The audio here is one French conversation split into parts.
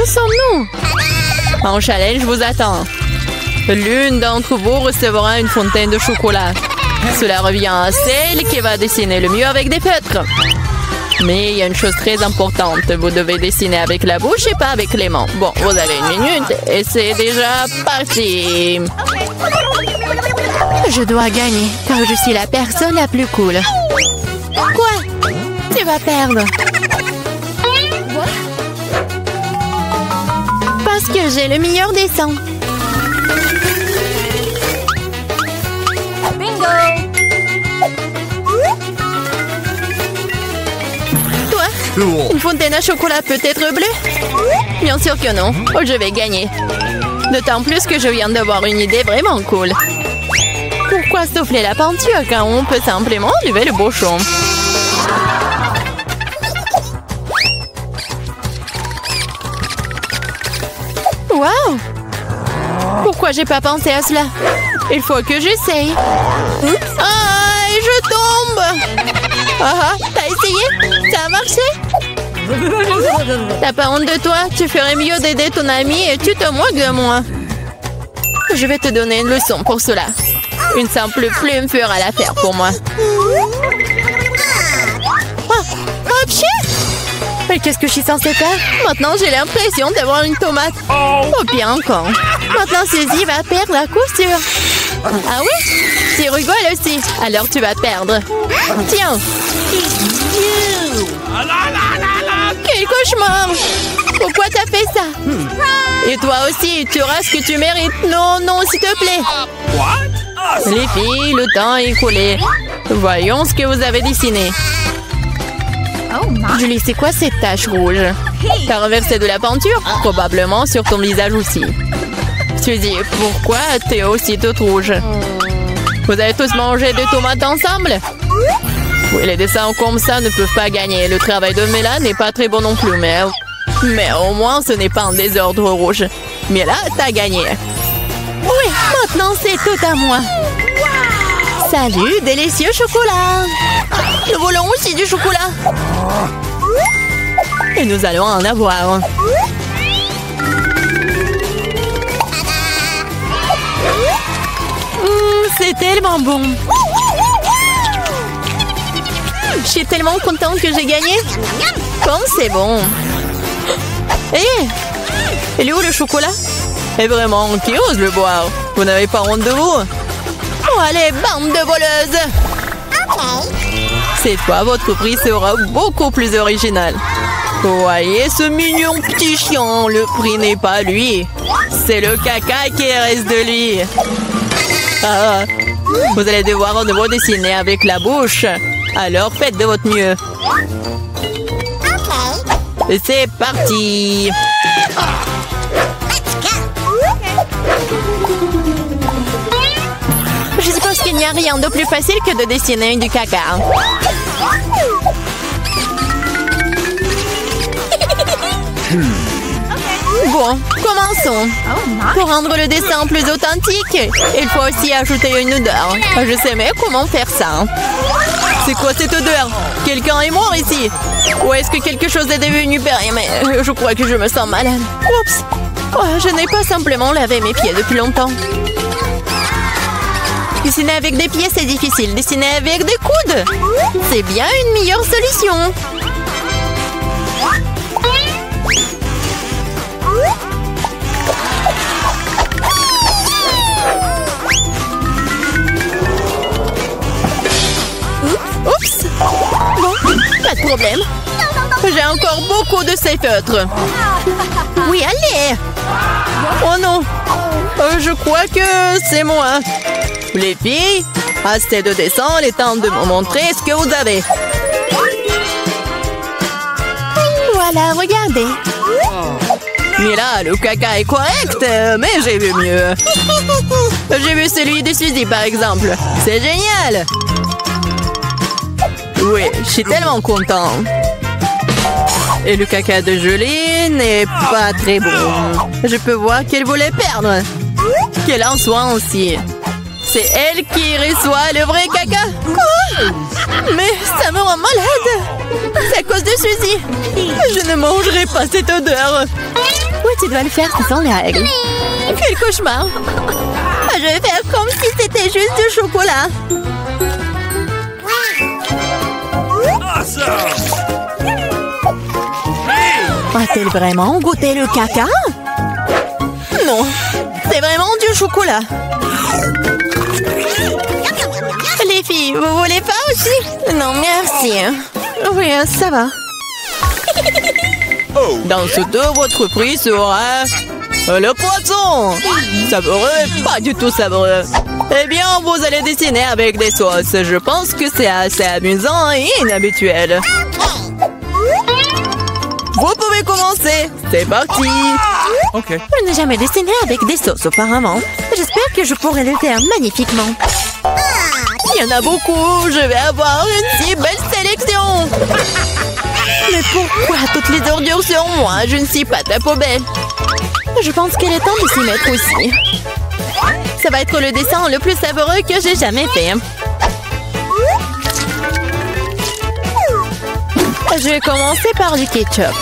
Où sommes-nous? En challenge vous attend. L'une d'entre vous recevra une fontaine de chocolat. Cela revient à celle qui va dessiner le mieux avec des feutres. Mais il y a une chose très importante. Vous devez dessiner avec la bouche et pas avec les mains. Bon, vous avez 1 minute et c'est déjà parti. Je dois gagner car je suis la personne la plus cool. Quoi? Tu vas perdre. Parce que j'ai le meilleur dessin. Bingo! Toi, une fontaine à chocolat peut être bleue? Bien sûr que non. Oh, je vais gagner. D'autant plus que je viens d'avoir une idée vraiment cool. Pourquoi souffler la peinture quand on peut simplement enlever le bouchon? Wow! Pourquoi j'ai pas pensé à cela? Il faut que j'essaye. Ah, et je tombe! Ah, t'as essayé? Ça a marché? T'as pas honte de toi? Tu ferais mieux d'aider ton ami et tu te moques de moi. Je vais te donner une leçon pour cela. Une simple plume fera l'affaire pour moi. Ah, pchit! Mais qu'est-ce que je suis censée faire? Maintenant, j'ai l'impression d'avoir une tomate. Oh, bien encore. Maintenant, Suzy va perdre la couture. Ah oui? Tu rigoles aussi. Alors, tu vas perdre. Tiens. Quel cauchemar! Pourquoi t'as fait ça? Et toi aussi, tu auras ce que tu mérites. Non, non, s'il te plaît. Les filles, le temps est écoulé. Voyons ce que vous avez dessiné. Julie, c'est quoi cette tache rouge? T'as renversé de la peinture? Probablement sur ton visage aussi. Suzy, pourquoi t'es aussi toute rouge? Vous avez tous mangé des tomates ensemble? Oui, les dessins comme ça ne peuvent pas gagner. Le travail de Mela n'est pas très bon non plus, mais au moins ce n'est pas un désordre rouge. Mais là, t'as gagné. Oui, maintenant c'est tout à moi. Salut, délicieux chocolat. Nous voulons aussi du chocolat. Et nous allons en avoir. C'est tellement bon. Je suis tellement contente que j'ai gagné. Comme c'est bon. Hé, il est où le chocolat? Et vraiment, qui ose le boire? Vous n'avez pas honte de vous? Oh, allez, bande de voleuses! Cette fois, votre prix sera beaucoup plus original. Voyez ce mignon petit chien, le prix n'est pas lui. C'est le caca qui reste de lui. Ah, vous allez devoir de nouveau dessiner avec la bouche. Alors faites de votre mieux. Et c'est parti. Je suppose qu'il n'y a rien de plus facile que de dessiner du caca. Bon, commençons. Pour rendre le dessin plus authentique, il faut aussi ajouter une odeur. Je sais mais comment faire ça. C'est quoi cette odeur? Quelqu'un est mort ici? Ou est-ce que quelque chose est devenu périmé? Je crois que je me sens malade. Oups! Oh, je n'ai pas simplement lavé mes pieds depuis longtemps. Dessiner avec des pieds, c'est difficile. Dessiner avec des coudes, c'est bien une meilleure solution. Oups! Bon, pas de problème. J'ai encore beaucoup de ces feutres. Oui, allez! Oh non! Je crois que c'est moi. Les filles, assez de dessin, il est temps de me montrer ce que vous avez. Voilà, regardez. Mais là, le caca est correct, mais j'ai vu mieux. J'ai vu celui de Suzy, par exemple. C'est génial! Oui, je suis tellement content. Et le caca de Julie n'est pas très bon. Je peux voir qu'elle voulait perdre. Qu'elle en soit aussi. C'est elle qui reçoit le vrai caca. Quoi? Mais ça me rend malade. C'est à cause de Suzy. Je ne mangerai pas cette odeur. tu dois le faire, ce sont les règles. Quel cauchemar! Je vais faire comme si c'était juste du chocolat. A-t-elle vraiment goûté le caca? Non, c'est vraiment du chocolat. Les filles, vous voulez pas aussi? Non, merci. Oui, ça va. Dans ce dos, votre prix sera... le poisson! Savoureux, pas du tout savoureux. Eh bien, vous allez dessiner avec des sauces. Je pense que c'est assez amusant et inhabituel. Vous pouvez commencer. C'est parti. Ok. Je n'ai jamais dessiné avec des sauces auparavant. J'espère que je pourrai le faire magnifiquement. Il y en a beaucoup. Je vais avoir une si belle sélection. Mais pourquoi toutes les ordures sur moi? Je ne suis pas ta poubelle. Je pense qu'il est temps de s'y mettre aussi. Ça va être le dessin le plus savoureux que j'ai jamais fait. Je vais commencer par du ketchup.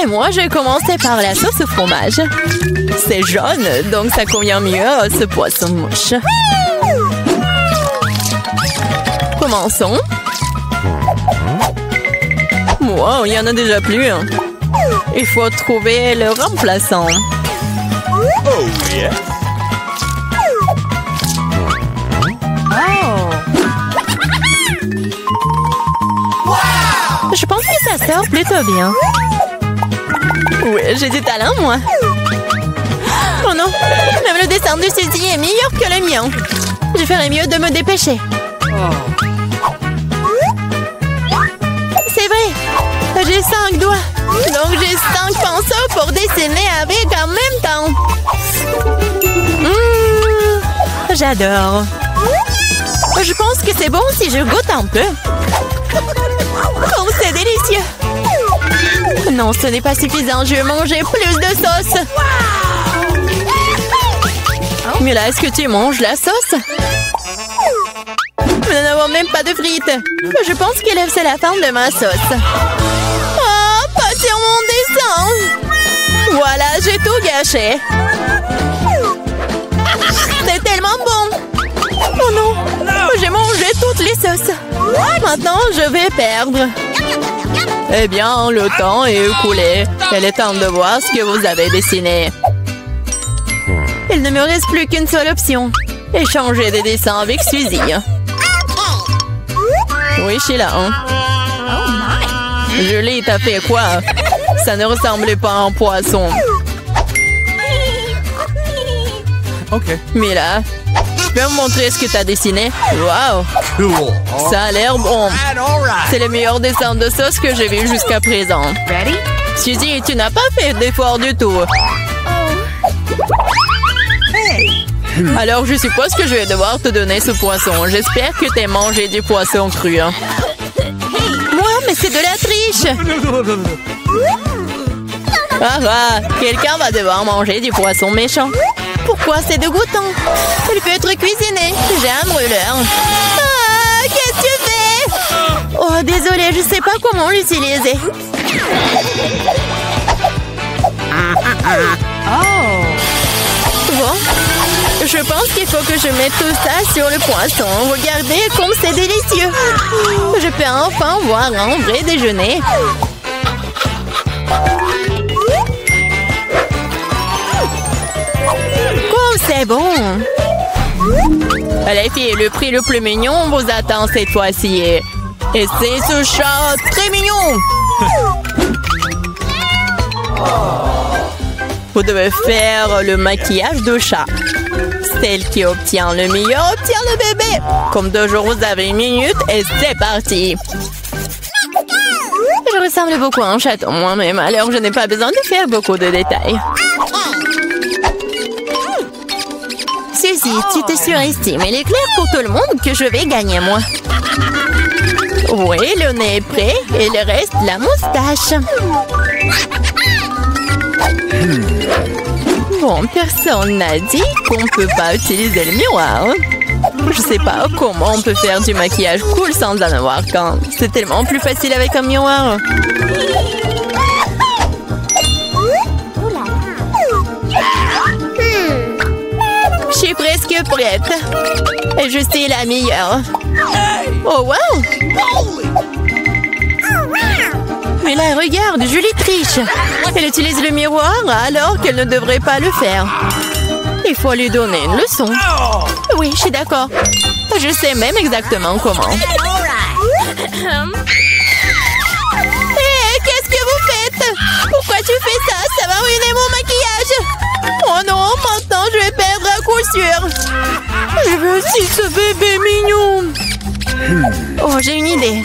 Et moi, je vais commencer par la sauce au fromage. C'est jaune, donc ça convient mieux à ce poisson-mouche. Commençons. Wow, il y en a déjà plus. Il faut trouver le remplaçant. Oh, yeah. Je pense que ça sort plutôt bien. Oui, j'ai du talent, moi. Oh non, même le dessin de Suzy est meilleur que le mien. Je ferais mieux de me dépêcher. C'est vrai, j'ai 5 doigts. Donc j'ai 5 pinceaux pour dessiner avec en même temps. J'adore. Je pense que c'est bon si je goûte un peu. Oh, c'est délicieux. Non, ce n'est pas suffisant. Je vais manger plus de sauce. Mais là, est-ce que tu manges la sauce? Nous n'avons même pas de frites. Je pense que c'est la fin de ma sauce. Oh, pas sur mon dessin. Voilà, j'ai tout gâché. C'est tellement bon. Oh non, j'ai mangé toutes les sauces. Maintenant, je vais perdre. Eh bien, le temps est écoulé. Il est temps de voir ce que vous avez dessiné. Il ne me reste plus qu'une seule option. Échanger des dessins avec Suzy. Oui, Sheila. Julie, t'as fait quoi? Ça ne ressemblait pas à un poisson. Ok. Mila, tu peux me montrer ce que t'as dessiné? Wow! Cool. Ça a l'air bon. C'est le meilleur dessin de sauce que j'ai vu jusqu'à présent. Suzy, tu n'as pas fait d'effort du tout. Alors, je suppose que je vais devoir te donner ce poisson. J'espère que t'as mangé du poisson cru. Hein. Moi, mais c'est de la triche! Ah, quelqu'un va devoir manger du poisson méchant. Pourquoi c'est dégoûtant? Il peut être cuisiné. J'ai un brûleur. Ah, qu'est-ce que tu fais? Oh, désolée, je sais pas comment l'utiliser. Bon, je pense qu'il faut que je mette tout ça sur le poisson. Regardez comme c'est délicieux. Je peux enfin voir un vrai déjeuner. C'est bon. Les filles, le prix le plus mignon vous attend cette fois-ci. Et c'est ce chat très mignon. Vous devez faire le maquillage de chat. Celle qui obtient le meilleur obtient le bébé. Comme toujours, vous avez 1 minute et c'est parti. Je ressemble beaucoup à un chaton moi-même, alors je n'ai pas besoin de faire beaucoup de détails. Suzy, tu te surestimes. Il est clair pour tout le monde que je vais gagner, moi. Oui, le nez est prêt. Et il reste la moustache. Bon, personne n'a dit qu'on ne peut pas utiliser le miroir. Je sais pas comment on peut faire du maquillage cool sans en avoir qu'un. C'est tellement plus facile avec un miroir. Je suis presque prête. Et je suis la meilleure. Oh wow! Mais là, regarde, Julie triche. Elle utilise le miroir alors qu'elle ne devrait pas le faire. Il faut lui donner une leçon. Oui, je suis d'accord. Je sais même exactement comment. Qu'est-ce que vous faites? Pourquoi tu fais ça? Ça va ruiner mon maquillage. Oh non, maintenant je vais perdre à coup sûr. Je veux aussi ce bébé mignon. Oh, j'ai une idée.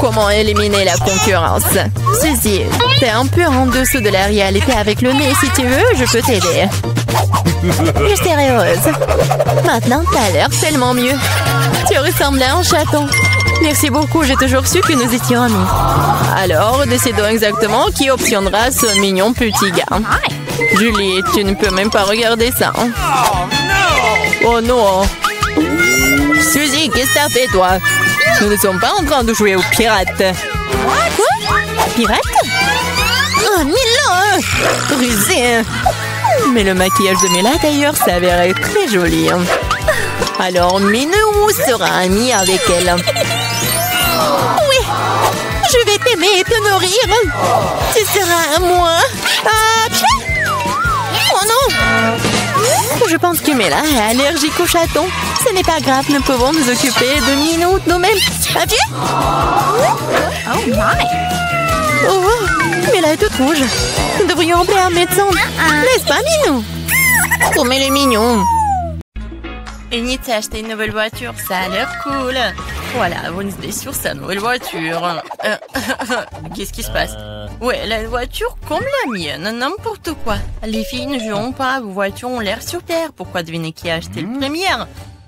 Comment éliminer la concurrence? Ceci, t'es un peu en dessous de la réalité avec le nez. Si tu veux, je peux t'aider. Je serai heureuse. Maintenant, t'as l'air tellement mieux. Tu ressembles à un chaton. Merci beaucoup, j'ai toujours su que nous étions amis. Alors, décidons exactement qui obtiendra ce mignon petit gars. Julie, tu ne peux même pas regarder ça. Oh non. Suzy, qu'est-ce que t'as fait, toi? Nous ne sommes pas en train de jouer aux pirates. Quoi? Pirates? Oh, Mila! Rusé! Mais le maquillage de Mila, d'ailleurs, s'avérait très joli. Alors, Minou sera ami avec elle. Oui! Je vais t'aimer et te nourrir. Tu seras à moi. Oh non! Je pense que Mila est allergique aux chatons. Ce n'est pas grave, nous pouvons nous occuper de Minou nous-mêmes. Un pied? Oh my! Oh, Mila est toute rouge. Nous devrions appeler un médecin. N'est-ce pas, Minou? Oh, mais les mignons. Enid s'est acheté une nouvelle voiture, ça a l'air cool. Voilà, Wednesday sur sa nouvelle voiture. Qu'est-ce qui se passe? Ouais, la voiture comme la mienne, n'importe quoi. Les filles ne joueront pas, vos voitures ont l'air super. Pourquoi deviner qui a acheté le premier?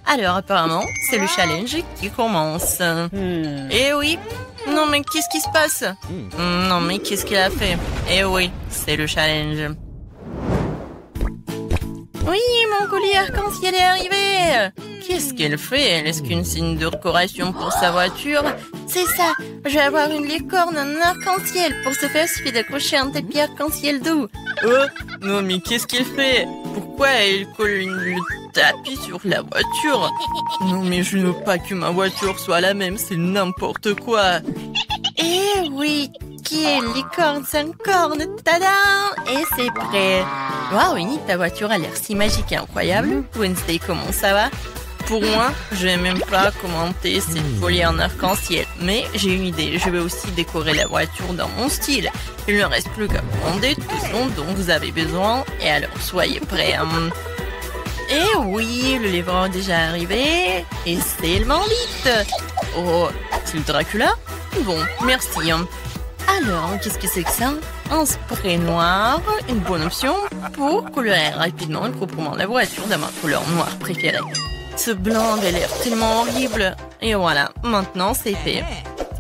Alors, apparemment, c'est le challenge qui commence. Eh oui. Non, mais qu'est-ce qui se passe? Non, mais qu'est-ce qu'il a fait? Eh oui, c'est le challenge. Oui, mon collier arc-en-ciel est arrivé. Qu'est-ce qu'elle fait? Est-ce qu'une signe de décoration pour sa voiture? C'est ça, je vais avoir une licorne en arc-en-ciel. Pour ce faire, il suffit d'accrocher un tapis arc-en-ciel doux. Oh, non mais qu'est-ce qu'elle fait? Pourquoi elle colle le tapis sur la voiture? Non mais je ne veux pas que ma voiture soit la même, c'est n'importe quoi. Eh oui, qui est licorne sans corne? Tada! Et c'est prêt. Waouh, Winnie, ta voiture a l'air si magique et incroyable. Wednesday, comment ça va? Pour moi, je vais même pas commenter cette folie en arc-en-ciel. Mais j'ai une idée, je vais aussi décorer la voiture dans mon style. Il ne reste plus qu'à commander tout ce dont vous avez besoin. Et alors, soyez prêts. Et oui, le livreur est déjà arrivé. Et c'est le bandit. Oh, c'est le Dracula? Bon, merci. Alors, qu'est-ce que c'est que ça? Un spray noir, une bonne option pour colorer rapidement et proprement la voiture de ma couleur noire préférée. Ce blanc a l'air tellement horrible. Et voilà, maintenant c'est fait.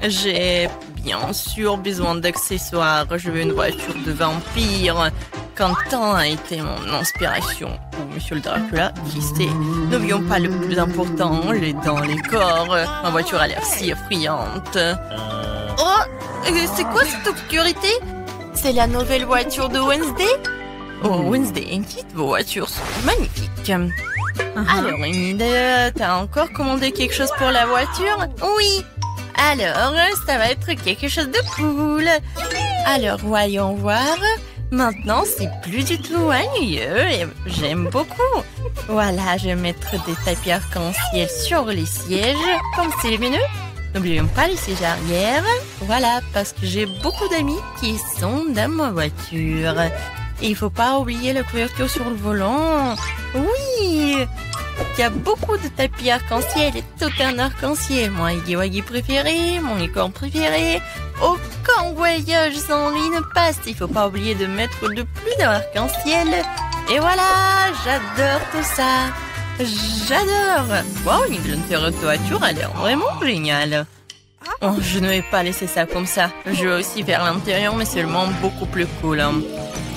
J'ai bien sûr besoin d'accessoires. Je veux une voiture de vampire. Quentin a été mon inspiration. Ou Monsieur le Dracula, qui sait. N'oublions pas le plus important, les dents, les corps. Ma voiture a l'air si effrayante. Oh, c'est quoi cette obscurité? C'est la nouvelle voiture de Wednesday? Oh, Wednesday, Enid, vos voitures sont magnifiques. Alors, Enid, t'as encore commandé quelque chose pour la voiture? Oui. Alors, ça va être quelque chose de cool. Alors, voyons voir. Maintenant, c'est plus du tout ennuyeux et j'aime beaucoup. Voilà, je vais mettre des tapis arc-en-ciel sur les sièges, comme c'est lumineux. N'oublions pas les sièges arrière. Voilà, parce que j'ai beaucoup d'amis qui sont dans ma voiture. Et il ne faut pas oublier la couverture sur le volant. Oui! Il y a beaucoup de tapis arc-en-ciel et tout un arc-en-ciel. Mon Huggy-Wuggy préféré, mon licorne préféré. Aucun voyage sans lui ne passe. Il ne faut pas oublier de mettre de plus d'arc-en-ciel. Et voilà, j'adore tout ça. J'adore. Wow, une voiture a l'air vraiment géniale. Oh, je ne vais pas laisser ça comme ça. Je vais aussi faire l'intérieur, mais seulement beaucoup plus cool.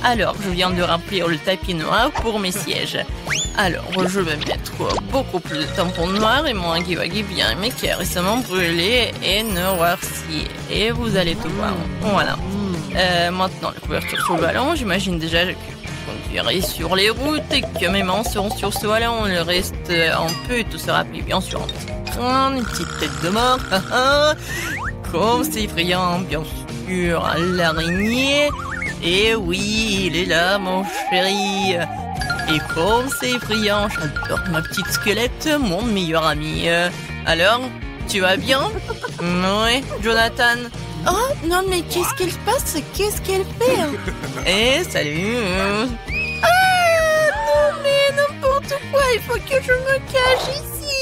Alors, je viens de remplir le tapis noir pour mes sièges. Alors, je vais mettre beaucoup plus de tampons noirs et mon Huggy bien aimé qui est récemment brûlé et noirci. Et vous allez tout voir. Voilà. Maintenant, la couverture sur le ballon. J'imagine déjà que je conduirai sur les routes et que mes mains seront sur ce ballon. Le reste, un peu, tout sera plié bien sûr. Une petite tête de mort. Comme c'est effrayant, bien sûr. L'araignée. Et oui, il est là, mon chéri. Et comme c'est effrayant, j'adore ma petite squelette, mon meilleur ami. Alors, tu vas bien? Oui, Jonathan. Oh, non, mais qu'est-ce qu'elle passe? Qu'est-ce qu'elle fait? Eh, salut. Ah, non, mais n'importe quoi, il faut que je me cache ici.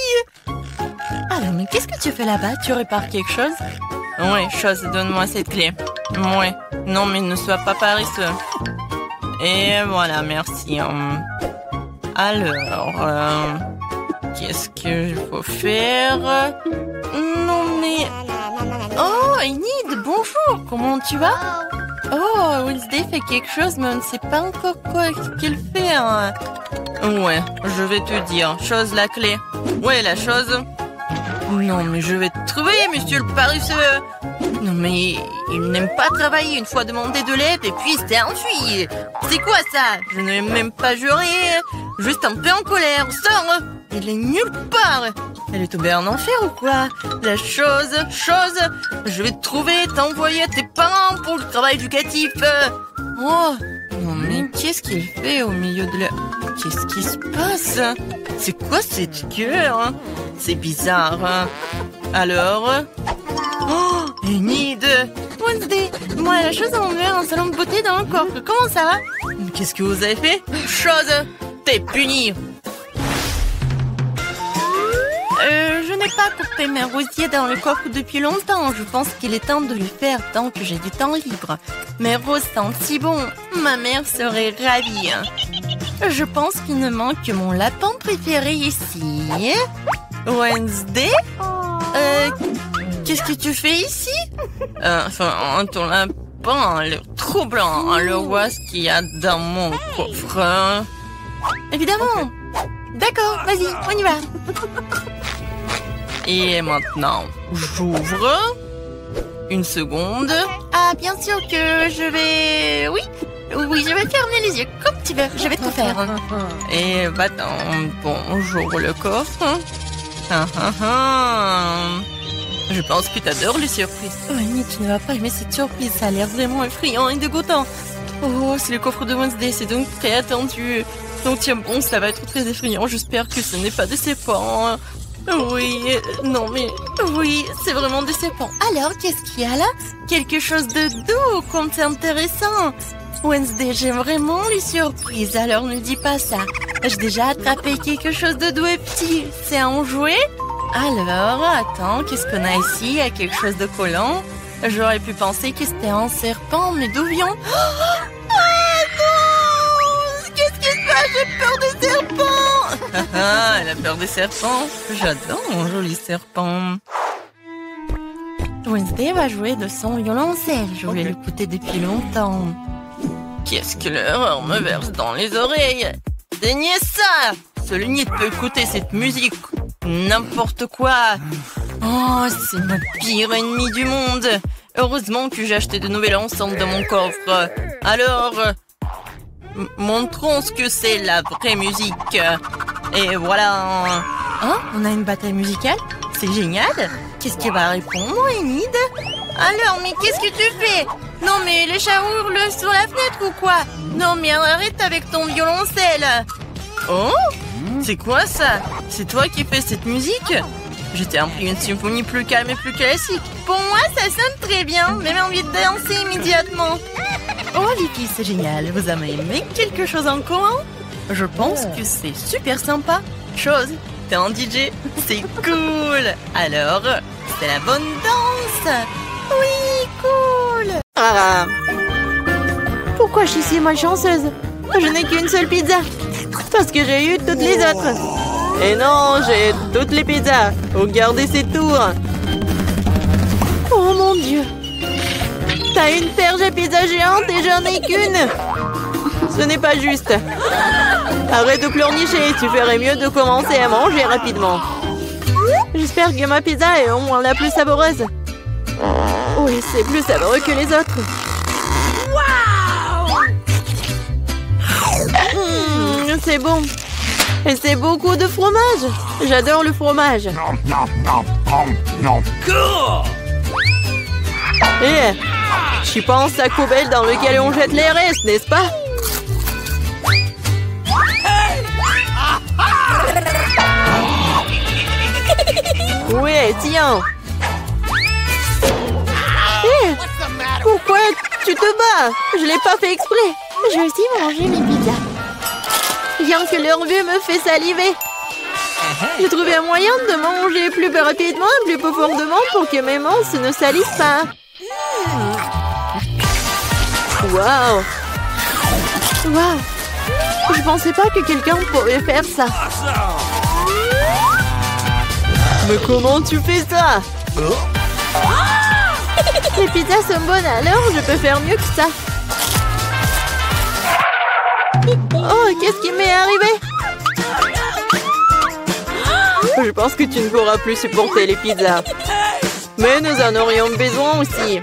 Alors, mais qu'est-ce que tu fais là-bas? Tu répares quelque chose? Oui, chose, donne-moi cette clé. Oui, non, mais ne sois pas paresseux. Et voilà, merci. Alors, qu'est-ce qu'il faut faire? Non, mais... Oh, Enid, bonjour, comment tu vas? Oh, Wednesday fait quelque chose, mais on ne sait pas encore quoi qu'elle fait. Ouais, je vais te dire. Chose, la clé. Ouais, la chose. Non, mais je vais te trouver, monsieur le paresseux. Non, mais il n'aime pas travailler. Une fois demandé de l'aide et puis s'est enfui. C'est quoi ça? Je n'ai même pas juré. Juste un peu en colère. Sors. Il est nulle part. Elle est tombée en enfer ou quoi? La chose. Je vais te trouver, t'envoyer à tes parents pour le travail éducatif. Oh, non, mais qu'est-ce qu'il fait au milieu de la... Qu'est-ce qui se passe? C'est quoi cette gueule? C'est bizarre. Alors... Oh, Enid! Wednesday, moi, la chose a ouvert un salon de beauté dans le coffre. Comment ça va? Qu'est-ce que vous avez fait? Chose! T'es puni! Je n'ai pas coupé mes rosiers dans le coffre depuis longtemps. Je pense qu'il est temps de le faire tant que j'ai du temps libre. Mes roses sentent si bon. Ma mère serait ravie. Je pense qu'il ne manque que mon lapin préféré ici. Wednesday? Qu'est-ce que tu fais ici? Ton lapin a l'air trop blanc. Alors, vois ce qu'il y a dans mon coffre. Évidemment. D'accord, vas-y, on y va. Et maintenant, j'ouvre. Une seconde. Ah, bien sûr que je vais... Oui, je vais fermer les yeux comme tu veux. Je vais tout faire. Et attends, bon, j'ouvre le coffre. Je pense que t'adores les surprises. Oh, Annie, tu ne vas pas aimer cette surprise. Ça a l'air vraiment effrayant et dégoûtant. Oh, c'est le coffre de Wednesday. C'est donc très attendu. Donc tiens bon, ça va être très effrayant. J'espère que ce n'est pas décevant. Oui, non mais... Oui, c'est vraiment décevant. Alors, qu'est-ce qu'il y a là? Quelque chose de doux, comme c'est intéressant. Wednesday, j'aime vraiment les surprises, alors ne dis pas ça. J'ai déjà attrapé quelque chose de doux et petit. C'est un jouet? Alors, attends, qu'est-ce qu'on a ici? Il y a quelque chose de collant. J'aurais pu penser que c'était un serpent, mais d'où vient? Ah non! Qu'est-ce qui se passe? J'ai peur des serpents! Ah, elle a peur des serpents. J'adore mon joli serpent. Wednesday va jouer de son violoncelle. Je voulais l'écouter depuis longtemps. Qu'est-ce que l'horreur me verse dans les oreilles? Saignez ça! Seul Enid peut écouter cette musique. N'importe quoi. Oh, c'est ma pire ennemie du monde. Heureusement que j'ai acheté de nouvelles enceintes dans mon coffre. Alors, montrons ce que c'est la vraie musique. Et voilà. Oh, on a une bataille musicale? C'est génial. Qu'est-ce qui va répondre, Enid? Alors, mais qu'est-ce que tu fais? Non, mais les chats hurlent sur la fenêtre ou quoi? Non, mais arrête avec ton violoncelle. Oh, c'est quoi ça? C'est toi qui fais cette musique? Je t'ai appris une symphonie plus calme et plus classique. Pour moi, ça sonne très bien. Même envie de danser immédiatement. Oh, les filles, c'est génial. Vous avez aimé quelque chose en commun? Je pense que c'est super sympa. Chose, t'es un DJ. C'est cool. Alors, c'est la bonne danse. Oui, cool. Ah. Pourquoi je suis si malchanceuse? Je n'ai qu'une seule pizza. Parce que j'ai eu toutes les autres. Et non, j'ai toutes les pizzas. Regardez ces tours. Oh mon Dieu! T'as une perche à pizza géante et j'en ai qu'une! Ce n'est pas juste. Arrête de pleurnicher, tu ferais mieux de commencer à manger rapidement. J'espère que ma pizza est au moins la plus savoureuse. Oui, c'est plus savoureux que les autres. C'est bon. Et c'est beaucoup de fromage. J'adore le fromage. Et tu penses à la poubelle dans laquelle on jette les restes, n'est-ce pas? Ouais, tiens. Pourquoi tu te bats? Je l'ai pas fait exprès. Je vais aussi manger mes pizzas. Rien que leur vue me fait saliver. J'ai trouvé un moyen de manger plus rapidement et plus profondément pour que mes mains ne salissent pas. Waouh! Waouh! Je pensais pas que quelqu'un pourrait faire ça. Mais comment tu fais ça? Les pizzas sont bonnes, alors je peux faire mieux que ça. Oh, qu'est-ce qui m'est arrivé? Je pense que tu ne pourras plus supporter les pizzas. Mais nous en aurions besoin aussi.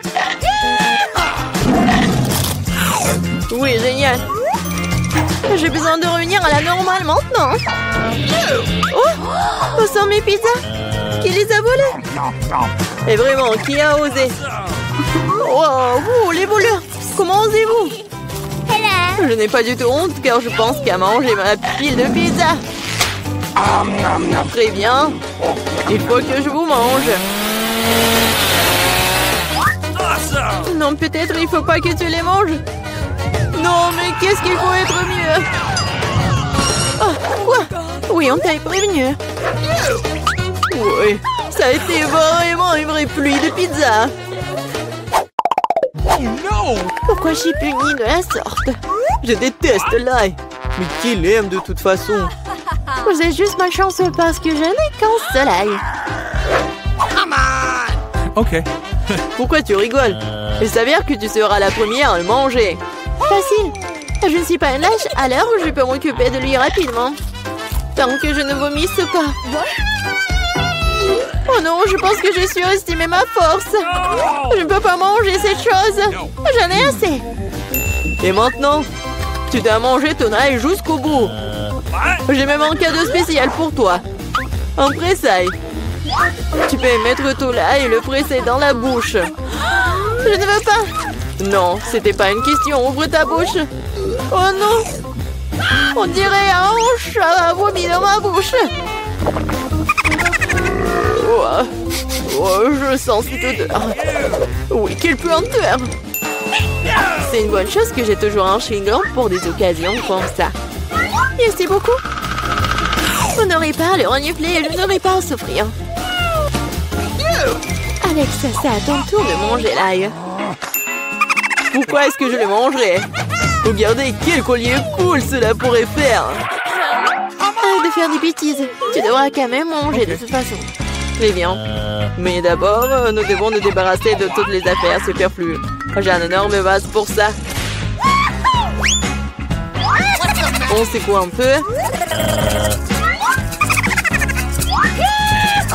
Oui, génial. J'ai besoin de revenir à la normale maintenant. Oh, où sont mes pizzas? Qui les a volées? Et vraiment, qui a osé? Oh, vous, les voleurs, comment osez-vous? Je n'ai pas du tout honte car je pense qu'à manger ma pile de pizza. Très bien. Il faut que je vous mange. Non, peut-être il faut pas que tu les manges. Non, mais qu'est-ce qu'il faut être mieux? Oh, quoi? Oui, on t'a prévenu. Oui, ça a été vraiment une vraie pluie de pizza. Oh non! Pourquoi je suis punie de la sorte? Je déteste l'ail. Mais qui l'aime de toute façon? Vous êtes juste malchanceux parce que je n'ai qu'un seul ail. Ok. Pourquoi tu rigoles? Il s'avère que tu seras la première à le manger. Facile. Je ne suis pas une lâche, alors je peux m'occuper de lui rapidement. Tant que je ne vomisse pas. Oh non, je pense que j'ai surestimé ma force. Je ne peux pas manger cette chose. J'en ai assez. Et maintenant, tu dois manger ton ail jusqu'au bout. J'ai même un cadeau spécial pour toi. Un pressail. Tu peux mettre ton ail et le presser dans la bouche. Je ne veux pas. Non, c'était pas une question. Ouvre ta bouche. Oh non. On dirait un chat a vomi dans ma bouche. Oh, je sens cette odeur. Oui, quelle puanteur. C'est une bonne chose que j'ai toujours un chewing-gum pour des occasions comme ça. Merci beaucoup. Vous n'aurez pas à le renifler et je n'aurai pas à souffrir. Alex, c'est à ton tour de manger l'ail. Pourquoi est-ce que je le mangerais? Regardez quel collier cool cela pourrait faire. Arrête de faire des bêtises. Tu devras quand même manger de toute façon. Très bien. Mais d'abord, nous devons nous débarrasser de toutes les affaires superflues. J'ai un énorme vase pour ça. On secoue un peu.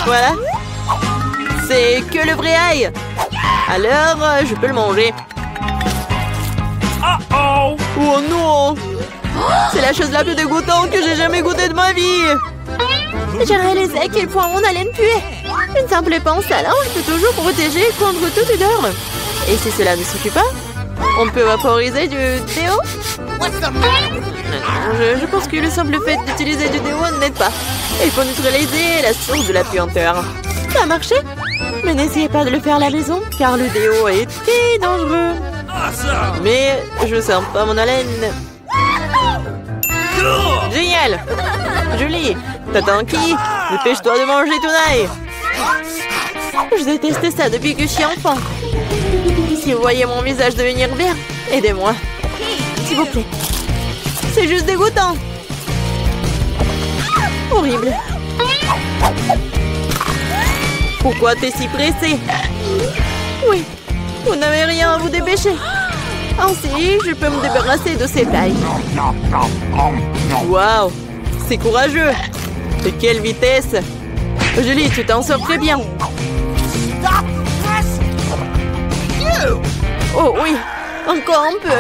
Voilà. C'est que le vrai ail. Alors, je peux le manger. Oh non! C'est la chose la plus dégoûtante que j'ai jamais goûtée de ma vie. J'ai réalisé à quel point mon haleine puait. Une simple pince à linge peut toujours protéger contre toute odeur. Et si cela ne suffit pas, on peut vaporiser du déo. Je pense que le simple fait d'utiliser du déo n'aide pas. Il faut neutraliser la source de la puanteur. Ça a marché? Mais n'essayez pas de le faire à la maison, car le déo est très dangereux. Mais je sens pas mon haleine. Génial! Julie, t'attends qui? Dépêche-toi de manger ton ail. Je déteste ça depuis que je suis enfant. Si vous voyez mon visage devenir vert, aidez-moi. S'il vous plaît. C'est juste dégoûtant. Horrible. Pourquoi t'es si pressée? Oui, vous n'avez rien à vous dépêcher. Ainsi, je peux me débarrasser de ces tailles. Waouh, c'est courageux. De quelle vitesse. Julie, tu t'en sors très bien. Oh oui, encore un peu.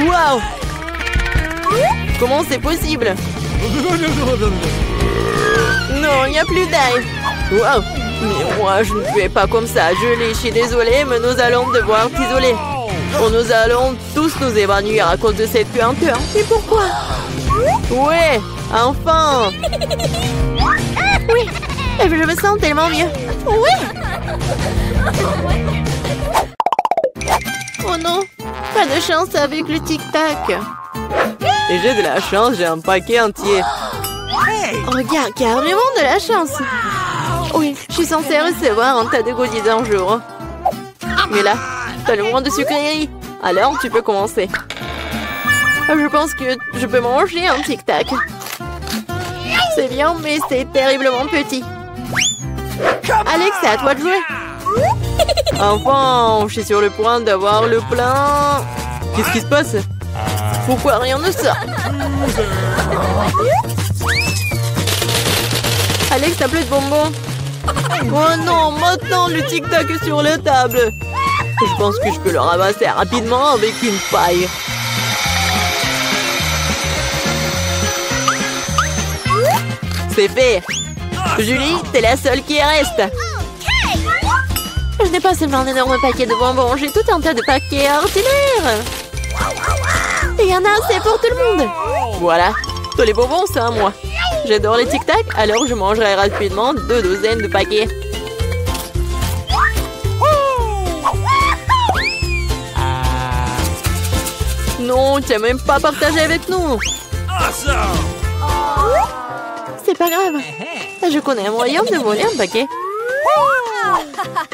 Waouh. Comment c'est possible? Non, il n'y a plus d'ail. Waouh. Mais moi, je ne fais pas comme ça. Julie, je suis désolée, mais nous allons devoir t'isoler. Nous allons tous nous évanouir à cause de cette puanteur. Et pourquoi? Ouais, enfin. Oui, je me sens tellement mieux. Oui. Oh non, pas de chance avec le tic-tac. Et j'ai de la chance, j'ai un paquet entier. Regarde, carrément de la chance. Oui, je suis censée recevoir un tas de goodies un jour. Mais là, t'as le moins de sucreries. Alors, tu peux commencer. Je pense que je peux manger un tic-tac. C'est bien, mais c'est terriblement petit. Alex, c'est à toi de jouer. Enfin, je suis sur le point d'avoir le plein. Qu'est-ce qui se passe? Pourquoi rien ne sort? Alex, t'as plus de bonbons. Oh non, maintenant le tic-tac est sur la table. Je pense que je peux le ramasser rapidement avec une paille. C'est fait. Julie, t'es la seule qui reste. Je n'ai pas seulement un énorme paquet de bonbons, j'ai tout un tas de paquets ordinaires. Et il y en a assez pour tout le monde. Voilà, tous les bonbons, c'est à moi. J'adore les tic-tac, alors je mangerai rapidement 2 douzaines de paquets. Non, tu n'as même pas partagé avec nous. C'est pas grave. Je connais un moyen de voler un paquet.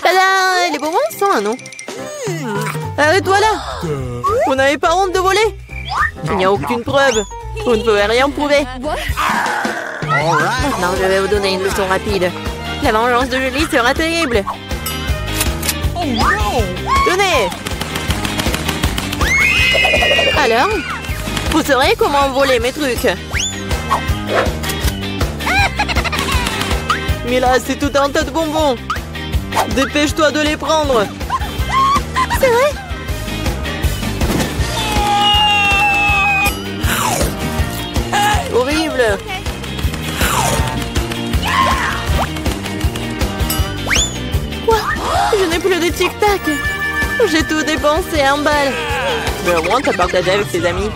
Tada! Les bonbons sont à nous. Arrête-toi là! Vous n'avez pas honte de voler? Il n'y a aucune preuve. Vous ne pouvez rien prouver. Maintenant, je vais vous donner une leçon rapide. La vengeance de Julie sera terrible. Tenez! Alors, vous saurez comment voler mes trucs. Mais là, c'est tout un tas de bonbons. Dépêche-toi de les prendre. C'est vrai? Horrible. Quoi? Je n'ai plus de tic-tac. J'ai tout dépensé en balles. Mais au moins, t'as partagé avec tes amis.